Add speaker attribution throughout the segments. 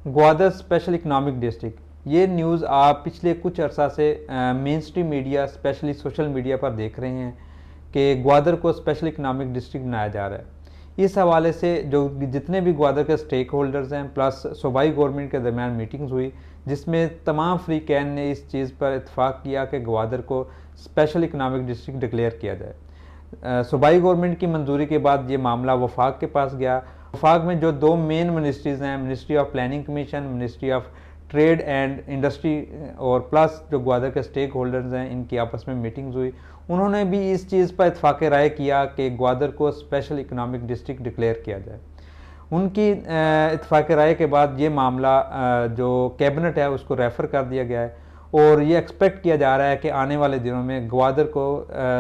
Speaker 1: Gwadar special economic district, ये news आप पिछले कुछ अरसा से main stream media specially social media पर देख रहे हैं कि ग्वादर को स्पेशल इकोनॉमिक डिस्ट्रिक्ट बनाया जा रहा है। इस हवाले से जो जितने भी ग्वादर के स्टेक होल्डर्स हैं प्लस सूबाई गवर्नमेंट के दरमियान मीटिंग्स हुई, जिसमें तमाम फ्री कैन ने इस चीज़ पर इतफाक़ किया कि ग्वादर को स्पेशल इकोनॉमिक डिस्ट्रिक्ट डिक्लेयर किया जाए। सूबाई गवर्नमेंट की मंजूरी के बाद ये मामला वफाक के पास गया। वफाक में जो दो मेन मिनिस्ट्रीज़ हैं, ministry of planning commission, ministry of trade and industry, और प्लस जो ग्वादर के स्टेक होल्डर्स हैं, इनकी आपस में मीटिंग्स हुई। उन्होंने भी इस चीज़ पर इतफाक़ राय किया कि ग्वादर को स्पेशल इकोनॉमिक डिस्ट्रिक्ट डिक्लेयर किया जाए। उनकी इतफाक़ राय के बाद ये मामला जो कैबिनेट है उसको रेफ़र कर दिया गया है, और ये एक्सपेक्ट किया जा रहा है कि आने वाले दिनों में ग्वादर को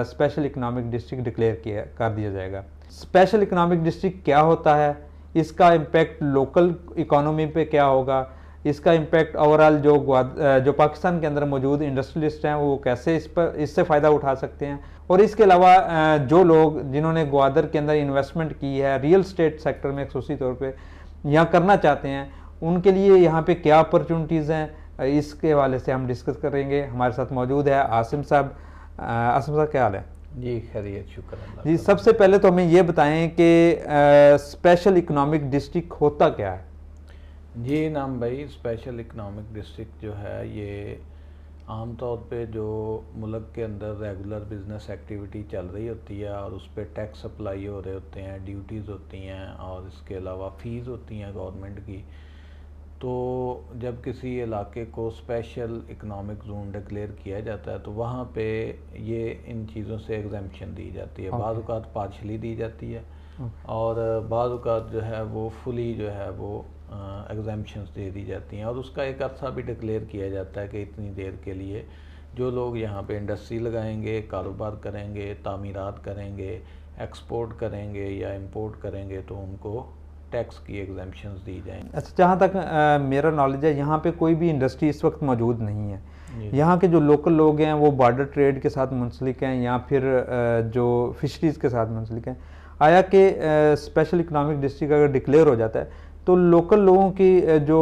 Speaker 1: स्पेशल इकोनॉमिक डिस्ट्रिक्ट डिक्लेयर कर दिया जाएगा। स्पेशल इकोनॉमिक डिस्ट्रिक्ट क्या होता है, इसका इम्पेक्ट लोकल इकोनॉमी पे क्या होगा, इसका इम्पेक्ट ओवरऑल जो पाकिस्तान के अंदर मौजूद इंडस्ट्रियलिस्ट हैं वो कैसे इससे फ़ायदा उठा सकते हैं, और इसके अलावा जो लोग जिन्होंने ग्वादर के अंदर इन्वेस्टमेंट की है रियल स्टेट सेक्टर में खसूसी तौर पे यहाँ करना चाहते हैं, उनके लिए यहाँ पे क्या अपॉर्चुनिटीज़ हैं, इसके हवाले से हम डिस्कस करेंगे। हमारे साथ मौजूद है आसिम साहब। आसिम साहब क्या हाल है?
Speaker 2: जी खैरियत, शुक्र अल्लाह
Speaker 1: जी, सबसे पहले तो हमें ये बताएं कि स्पेशल इकोनॉमिक डिस्ट्रिक्ट होता क्या है?
Speaker 2: जी नाम भाई, स्पेशल इकोनॉमिक डिस्ट्रिक्ट जो है ये आम तौर पे जो मुल्क के अंदर रेगुलर बिजनेस एक्टिविटी चल रही होती है और उस पर टैक्स अप्लाई हो रहे होते हैं, ड्यूटीज़ होती हैं और इसके अलावा फ़ीस होती हैं गवर्नमेंट की। तो जब किसी इलाके को स्पेशल इकोनॉमिक जोन डिक्लेयर किया जाता है तो वहाँ पे ये इन चीज़ों से एग्जम्पशन दी जाती है। बाज़ औक़ात पार्शली दी जाती है और बाज़ औक़ात जो है वो फुली जो है वो एग्जम्पशंस दे दी जाती हैं, और उसका एक अरसा भी डिक्लेयर किया जाता है कि इतनी देर के लिए जो लोग यहाँ पे इंडस्ट्री लगाएंगे, कारोबार करेंगे, तामीरात करेंगे, एक्सपोर्ट करेंगे या इंपोर्ट करेंगे तो उनको टैक्स की एग्जम्पशंस दी जाएंगी।
Speaker 1: अच्छा, जहाँ तक मेरा नॉलेज है यहाँ पे कोई भी इंडस्ट्री इस वक्त मौजूद नहीं है। यहाँ के जो लोकल लोग हैं वो बॉर्डर ट्रेड के साथ मुंसलिक हैं या फिर जो फिशरीज़ के साथ मुंसलिक हैं। आया कि स्पेशल इकोनॉमिक डिस्ट्रिक्ट अगर डिक्लेयर हो जाता है तो लोकल लोगों की जो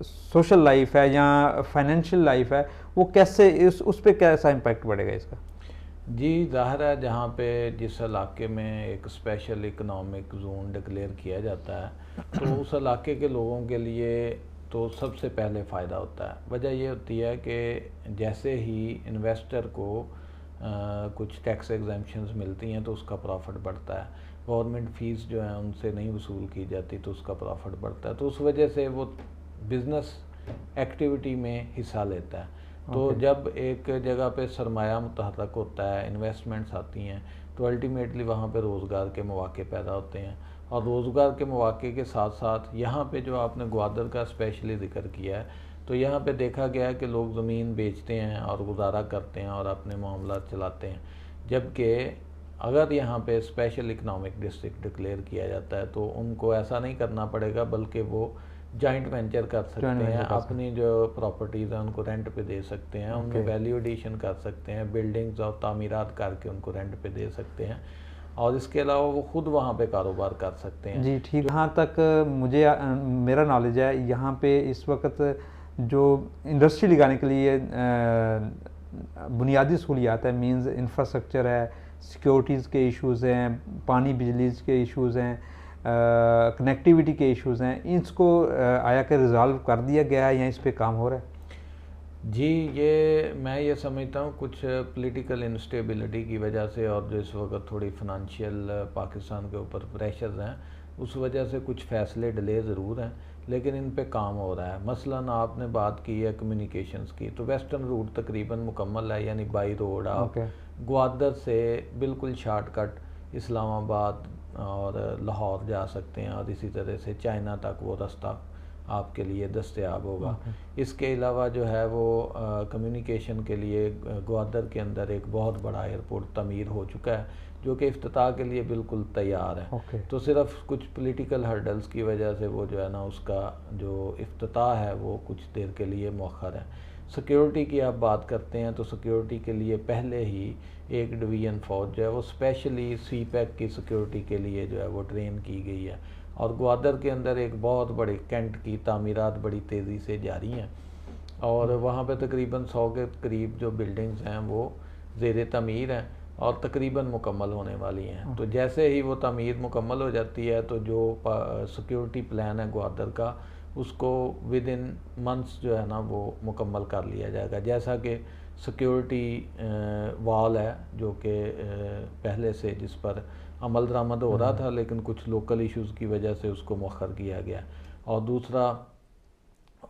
Speaker 1: सोशल लाइफ है या फाइनेंशियल लाइफ है वो कैसे उस पर कैसा इम्पैक्ट पड़ेगा इसका?
Speaker 2: जी ज़ाहिर है, जहाँ पे जिस इलाके में एक स्पेशल इकोनॉमिक जोन डिक्लेयर किया जाता है तो उस इलाके के लोगों के लिए तो सबसे पहले फ़ायदा होता है। वजह ये होती है कि जैसे ही इन्वेस्टर को कुछ टैक्स एग्जम्पशंस मिलती हैं तो उसका प्रॉफिट बढ़ता है। गवर्नमेंट फ़ीस जो है उनसे नहीं वसूल की जाती तो उसका प्रॉफिट बढ़ता है, तो उस वजह से वो बिज़नेस एक्टिविटी में हिस्सा लेता है। तो जब एक जगह पे सरमाया मुतहर्रक होता है, इन्वेस्टमेंट्स आती हैं, तो अल्टीमेटली वहाँ पे रोज़गार के मौके पैदा होते हैं, और रोज़गार के मौके के साथ साथ यहाँ पे जो आपने ग्वादर का स्पेशली जिक्र किया है तो यहाँ पे देखा गया है कि लोग ज़मीन बेचते हैं और गुजारा करते हैं और अपने मामला चलाते हैं। जबकि अगर यहाँ पे स्पेशल इकोनॉमिक डिस्ट्रिक्ट डिक्लेयर किया जाता है तो उनको ऐसा नहीं करना पड़ेगा, बल्कि वो जॉइंट वेंचर कर सकते हैं, अपनी जो प्रॉपर्टीज़ हैं उनको रेंट पे दे सकते हैं, उनमें वैल्यू एडिशन कर सकते हैं, बिल्डिंग्स और तामीरात करके उनको रेंट पे दे सकते हैं, और इसके अलावा वो खुद वहाँ पे कारोबार कर सकते हैं।
Speaker 1: जी ठीक, यहाँ तक मुझे मेरा नॉलेज है यहाँ पे इस वक्त जो इंडस्ट्री लगाने के लिए बुनियादी सहूलियात है, मींस इंफ्रास्ट्रक्चर है, सिक्योरिटीज़ के इश्यूज़ हैं, पानी बिजली के इश्यूज़ हैं, कनेक्टिविटी के इश्यूज़ हैं, इसको आया कि रिज़ॉल्व कर दिया गया है या इस पे काम हो रहा है?
Speaker 2: जी, ये मैं ये समझता हूँ कुछ पॉलिटिकल इंस्टेबिलिटी की वजह से और जो इस वक्त थोड़ी फिनंशियल पाकिस्तान के ऊपर प्रेशर्स हैं उस वजह से कुछ फ़ैसले डिले ज़रूर हैं, लेकिन इन पे काम हो रहा है। मसलन आपने बात की है कम्युनिकेशंस की, तो वेस्टर्न रूट तकरीबन मुकम्मल है, यानी बाई रोड आप ग्वादर से बिल्कुल शार्टकट इस्लामाबाद और लाहौर जा सकते हैं, और इसी तरह से चाइना तक वो रास्ता आपके लिए दस्तयाब होगा। इसके अलावा जो है वो कम्युनिकेशन के लिए ग्वादर के अंदर एक बहुत बड़ा एयरपोर्ट तमीर हो चुका है जो कि इफ्तिताह के लिए बिल्कुल तैयार है। तो सिर्फ कुछ पॉलिटिकल हर्डल्स की वजह से वो जो है ना उसका जो इफ्तिताह है वो कुछ देर के लिए मौखर है। सिक्योरिटी की आप बात करते हैं तो सिक्योरिटी के लिए पहले ही एक डिवीज़न फ़ौज जो है वो स्पेशली सी पैक की सिक्योरिटी के लिए जो है वो ट्रेन की गई है, और ग्वादर के अंदर एक बहुत बड़े कैंट की तामीरात बड़ी तेज़ी से जारी हैं और वहाँ पे तकरीबन 100 के करीब जो बिल्डिंग्स हैं वो ज़ेर तमीर हैं और तकरीबन मुकम्मल होने वाली हैं। तो जैसे ही वो तमीर मुकम्मल हो जाती है तो जो सिक्योरिटी प्लान है ग्वादर का उसको विद इन मंथ्स जो है ना वो मुकम्मल कर लिया जाएगा। जैसा कि सिक्योरिटी वॉल है जो कि पहले से जिस पर अमल दरामद हो रहा था लेकिन कुछ लोकल इश्यूज़ की वजह से उसको मौखर किया गया, और दूसरा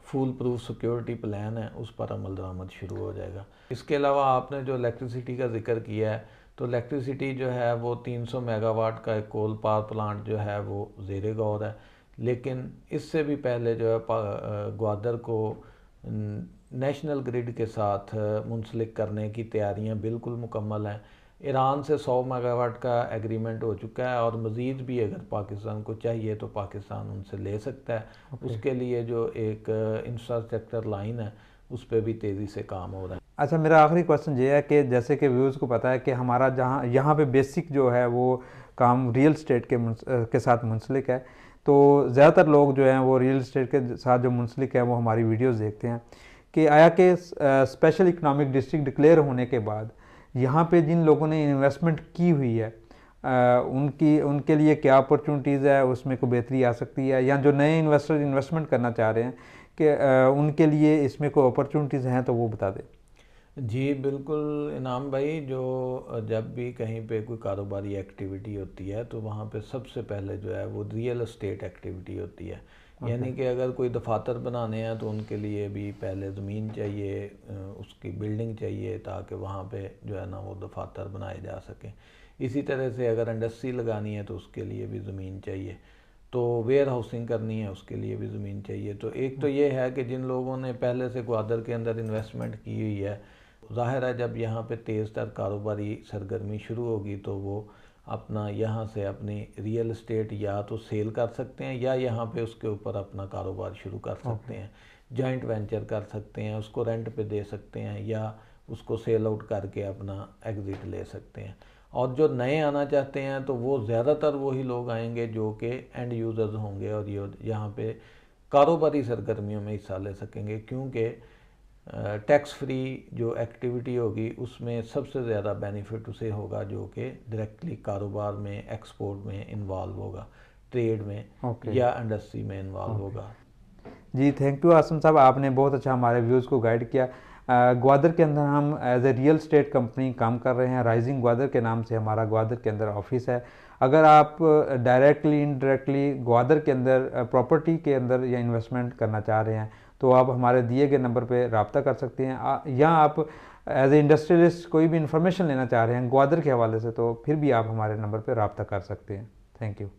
Speaker 2: फुल प्रूफ सिक्योरिटी प्लान है उस पर अमल दरामद शुरू हो जाएगा। इसके अलावा आपने जो इलेक्ट्रिसिटी का जिक्र किया है तो इलेक्ट्रिसिटी जो है वो 300 मेगावाट का एक कोल पावर प्लांट जो है वो ज़ेरे गौर है, लेकिन इससे भी पहले जो है ग्वादर को नेशनल ग्रिड के साथ मुंसलिक करने की तैयारियां बिल्कुल मुकम्मल हैं। ईरान से 100 मेगावाट का एग्रीमेंट हो चुका है और मज़ीद भी अगर पाकिस्तान को चाहिए तो पाकिस्तान उनसे ले सकता है। उसके लिए जो एक इंफ्रास्ट्रक्चर लाइन है उस पर भी तेज़ी से काम हो रहा है।
Speaker 1: अच्छा, मेरा आखिरी क्वेश्चन ये है कि जैसे कि व्यूज़ को पता है कि हमारा जहाँ यहाँ पे बेसिक जो है वो काम रियल स्टेट के साथ मुंसलिक है, तो ज़्यादातर लोग जो हैं वो रियल स्टेट के साथ जो मुंसलिक है वो हमारी वीडियोस देखते हैं कि आया कि स्पेशल इकनॉमिक डिस्ट्रिक्ट डिक्लेयर होने के बाद यहाँ पे जिन लोगों ने इन्वेस्टमेंट की हुई है उनके लिए क्या अपॉर्चुनिटीज़ है, उसमें कोई बेहतरी आ सकती है, या जो नए इन्वेस्टर इन्वेस्टमेंट करना चाह रहे हैं कि उनके लिए इसमें कोई अपॉर्चुनिटीज़ हैं तो वो बता दें।
Speaker 2: जी बिल्कुल इनाम भाई, जो जब भी कहीं पे कोई कारोबारी एक्टिविटी होती है तो वहाँ पे सबसे पहले जो है वो रियल एस्टेट एक्टिविटी होती है। यानी कि अगर कोई दफातर बनाने हैं तो उनके लिए भी पहले ज़मीन चाहिए, उसकी बिल्डिंग चाहिए ताकि वहाँ पे जो है ना वो दफातर बनाए जा सकें। इसी तरह से अगर इंडस्ट्री लगानी है तो उसके लिए भी ज़मीन चाहिए, तो वेयर हाउसिंग करनी है उसके लिए भी ज़मीन चाहिए। तो एक तो ये है कि जिन लोगों ने पहले से ग्वादर के अंदर इन्वेस्टमेंट की हुई है, ज़ाहिर है जब यहाँ पे तेज़ तर कारोबारी सरगर्मी शुरू होगी तो वो अपना यहाँ से अपनी रियल एस्टेट या तो सेल कर सकते हैं या यहाँ पे उसके ऊपर अपना कारोबार शुरू कर सकते हैं, जॉइंट वेंचर कर सकते हैं, उसको रेंट पे दे सकते हैं या उसको सेल आउट करके अपना एग्ज़िट ले सकते हैं। और जो नए आना चाहते हैं तो वो ज़्यादातर वही लोग आएंगे जो कि एंड यूज़र्स होंगे और यहाँ पे कारोबारी सरगर्मियों में हिस्सा ले सकेंगे, क्योंकि टैक्स फ्री जो एक्टिविटी होगी उसमें सबसे ज़्यादा बेनिफिट उसे होगा जो कि डायरेक्टली कारोबार में, एक्सपोर्ट में इन्वॉल्व होगा, ट्रेड में या इंडस्ट्री में इन्वॉल्व होगा।
Speaker 1: जी थैंक यू आसम साहब, आपने बहुत अच्छा हमारे व्यूज़ को गाइड किया। ग्वादर के अंदर हम as a real estate company काम कर रहे हैं, राइजिंग ग्वादर के नाम से हमारा ग्वादर के अंदर ऑफिस है। अगर आप डायरेक्टली इनडायरेक्टली ग्वादर के अंदर प्रॉपर्टी के अंदर या इन्वेस्टमेंट करना चाह रहे हैं तो आप हमारे दिए गए नंबर पे रब्ता कर सकते हैं, या आप एज ए इंडस्ट्रियलिस्ट कोई भी इन्फॉर्मेशन लेना चाह रहे हैं ग्वादर के हवाले से तो फिर भी आप हमारे नंबर पे रब्ता कर सकते हैं। Thank you.